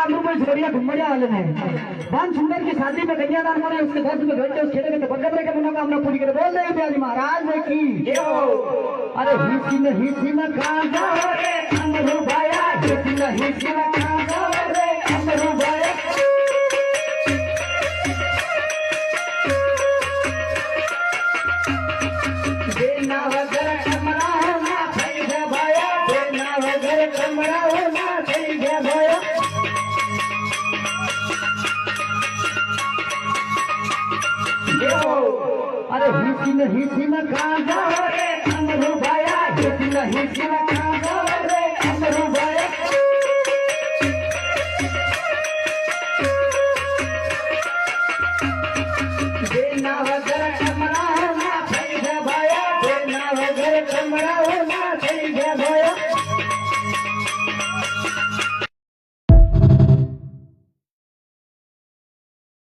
आलू में छोड़िया घुमड़िया वाले ने धन सुंदर की शादी में कन्यादान माने उसके 10 में घंटे उस खेले के बगल के मनोकामना पूरी करे बोल रहे प्यारी महाराज ने की अरे हिसी न कांगा रे अमरू भाया हिसी न कांगा रे अमरू भाया देना वगर कमरा होना થઈ ગયા ભાયા દેના વગર કમરા હોના થઈ ગયા ભાયા अरे हिसी न कांगा रे अमरू भाया हिसी न कांगा रे अमरू भाया देना वगर कमरा होना થઈ ગયા ભાયા देना वगर कमरा होना